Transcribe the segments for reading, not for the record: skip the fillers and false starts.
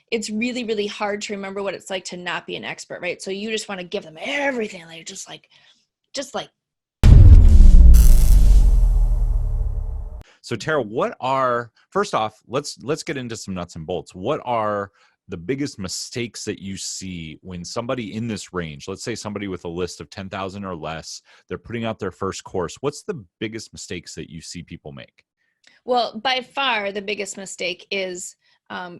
it's really, really hard to remember what it's like to not be an expert, right? So you just want to give them everything, like just like. So Tara, first off, let's get into some nuts and bolts. What are the biggest mistakes that you see when somebody in this range, let's say somebody with a list of 10,000 or less, they're putting out their first course. What's the biggest mistakes that you see people make? Well, by far the biggest mistake is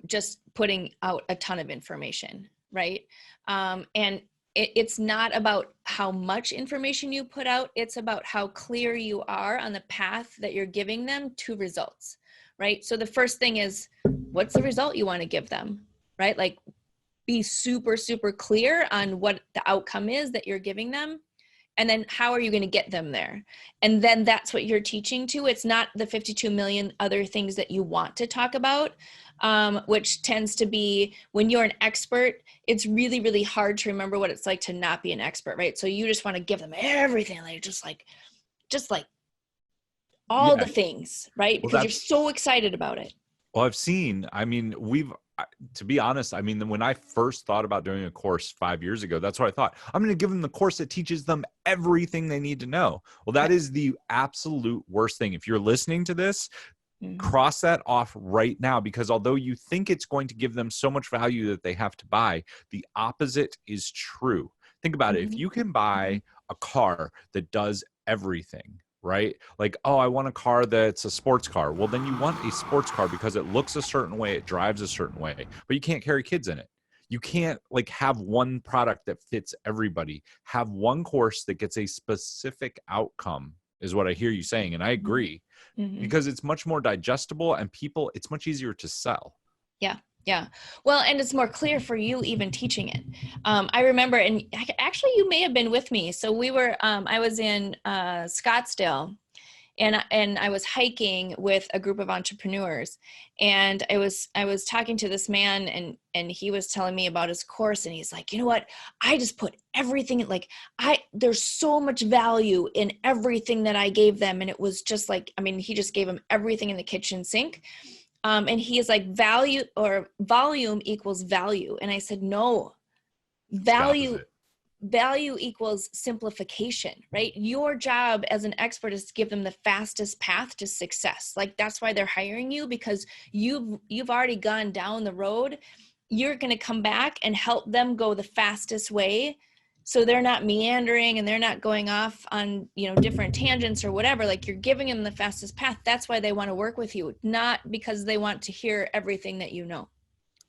just putting out a ton of information, right? And it's not about how much information you put out. It's about how clear you are on the path that you're giving them to results, right? So the first thing is, what's the result you want to give them, right? Like, be super, super clear on what the outcome is that you're giving them. And then how are you going to get them there? And then that's what you're teaching to. It's not the 52 million other things that you want to talk about, which tends to be, when you're an expert, it's really, really hard to remember what it's like to not be an expert, right? So you just want to give them everything, like just like all Yeah. the things, right? Well, Because you're so excited about it. Well, to be honest, when I first thought about doing a course 5 years ago, that's what I thought. I'm going to give them the course that teaches them everything they need to know. Well, that is the absolute worst thing. If you're listening to this, cross that off right now, because although you think it's going to give them so much value that they have to buy, the opposite is true. Think about it. If you can buy a car that does everything, right? Like, oh, I want a car that's a sports car. Well, then you want a sports car because it looks a certain way, it drives a certain way, but you can't carry kids in it. You can't like have one product that fits everybody. Have one course that gets a specific outcome, is what I hear you saying. And I agree, because it's much more digestible and it's much easier to sell. Yeah. Yeah. Well, and it's more clear for you even teaching it. I remember, and actually you may have been with me. So I was in Scottsdale, and I was hiking with a group of entrepreneurs, and I was talking to this man, and he was telling me about his course, and he's like, you know what? I just put everything, like there's so much value in everything that I gave them. And it was just like, he just gave them everything in the kitchen sink. And he is like, value or volume equals value. And I said, no, value equals simplification, right? Your job as an expert is to give them the fastest path to success. Like, that's why they're hiring you, because you've already gone down the road. You're going to come back and help them go the fastest way, so they're not meandering and they're not going off on, different tangents or whatever. Like, you're giving them the fastest path. That's why they want to work with you, not because they want to hear everything that you know.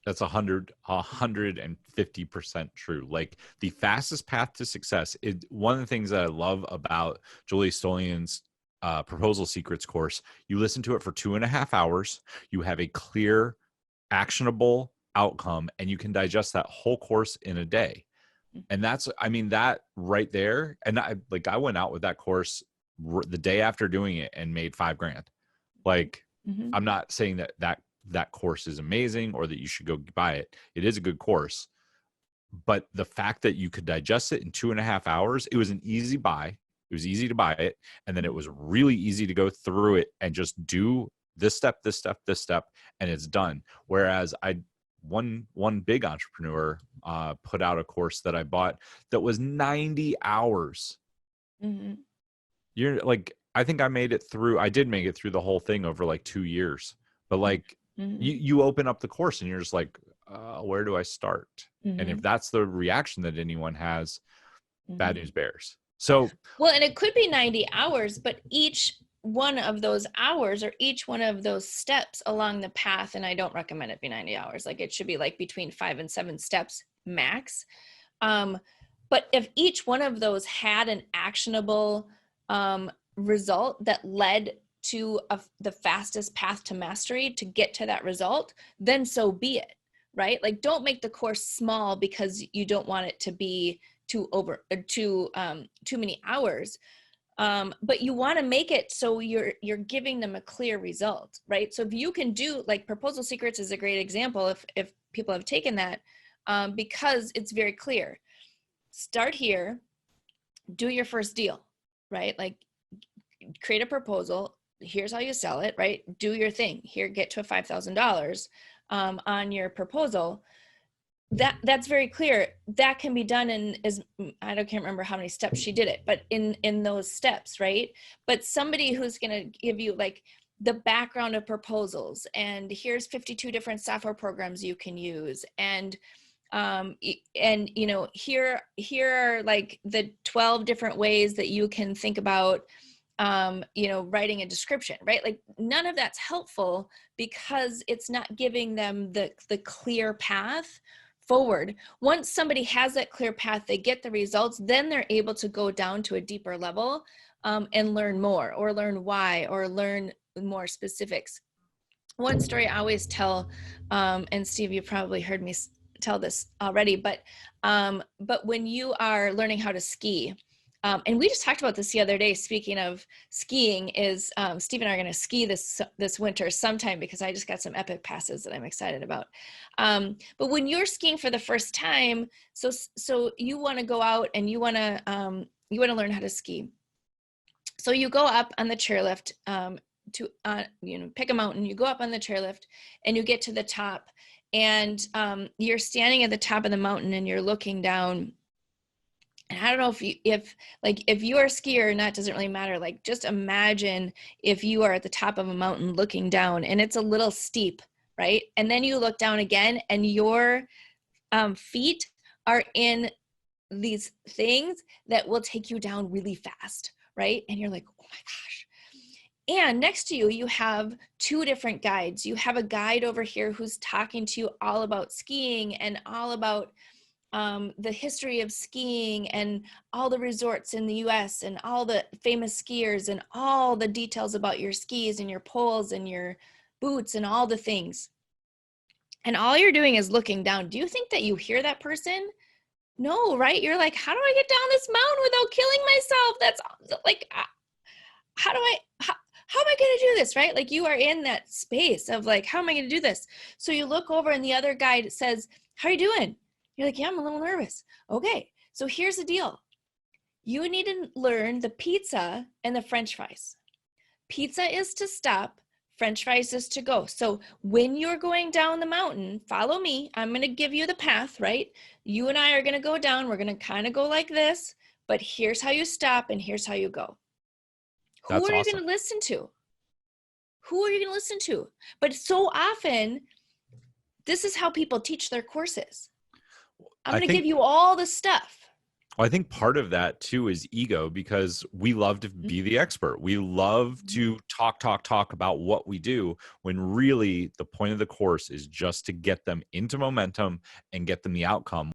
That's 150% true. Like, the fastest path to success is one of the things that I love about Julie Stolian's Proposal Secrets course. You listen to it for 2.5 hours. You have a clear, actionable outcome, and you can digest that whole course in a day. And that right there. And I went out with that course the day after doing it and made $5,000. Like, I'm not saying that course is amazing or that you should go buy it. It is a good course, but the fact that you could digest it in 2.5 hours, it was an easy buy. It was easy to buy it. And then it was really easy to go through it and just do this step, this step, this step, and it's done. Whereas one big entrepreneur put out a course that I bought that was 90 hours. You're like, I think I did make it through the whole thing over like 2 years, but like, you open up the course and you're just like, where do I start? And if that's the reaction that anyone has, bad news bears. So, well, and it could be 90 hours, but each one of those hours or each one of those steps along the path, and I don't recommend it be 90 hours. Like, it should be like between 5 and 7 steps max. But if each one of those had an actionable result that led to the fastest path to mastery to get to that result, then so be it, right? Like, don't make the course small because you don't want it to be too many hours. But you want to make it so you're giving them a clear result, right? So if you can do, like, Proposal Secrets is a great example if people have taken that, because it's very clear. Start here, do your first deal, right? Like, create a proposal, here's how you sell it, right? Do your thing here, get to a $5,000 on your proposal. That's very clear. That can be done in, as can't remember how many steps she did it, but in those steps, right? But somebody who's going to give you like the background of proposals, and here's 52 different software programs you can use, and you know, here are like the 12 different ways that you can think about you know, writing a description, right? Like none of that's helpful because it's not giving them the clear path forward. Once somebody has that clear path, they get the results, then they're able to go down to a deeper level and learn more, or learn why, or learn more specifics. One story I always tell, and Steve, you probably heard me tell this already, but when you are learning how to ski, and we just talked about this the other day, speaking of skiing, is Steve and I are going to ski this winter sometime, because I just got some epic passes that I'm excited about. But when you're skiing for the first time, so you want to go out and you want to learn how to ski. So you go up on the chairlift to you know, pick a mountain. You go up on the chairlift and you get to the top, and you're standing at the top of the mountain and you're looking down. And I don't know if you are a skier or not, doesn't really matter. Like, just imagine if you are at the top of a mountain looking down and it's a little steep, right? And then you look down again and your feet are in these things that will take you down really fast, right? And you're like, oh my gosh. And next to you, you have two different guides. You have a guide over here who's talking to you all about skiing and all about the history of skiing and all the resorts in the US and all the famous skiers and all the details about your skis and your poles and your boots and all the things. And all you're doing is looking down. Do you think that you hear that person? No, right? You're like, how do I get down this mountain without killing myself? That's like, how am I going to do this, right? Like, you are in that space of like, how am I going to do this? So you look over and the other guide says, how are you doing? You're like, yeah, I'm a little nervous. Okay, so here's the deal. You need to learn the pizza and the French fries. Pizza is to stop, French fries is to go. So when you're going down the mountain, follow me. I'm going to give you the path, right? You and I are going to go down. We're going to kind of go like this, but here's how you stop and here's how you go. Who That's are you awesome. going to listen to? Who are you going to listen to? But so often, this is how people teach their courses. I'm going to give you all the stuff. Well, I think part of that too is ego, because we love to be the expert. We love to talk about what we do, when really the point of the course is just to get them into momentum and get them the outcome.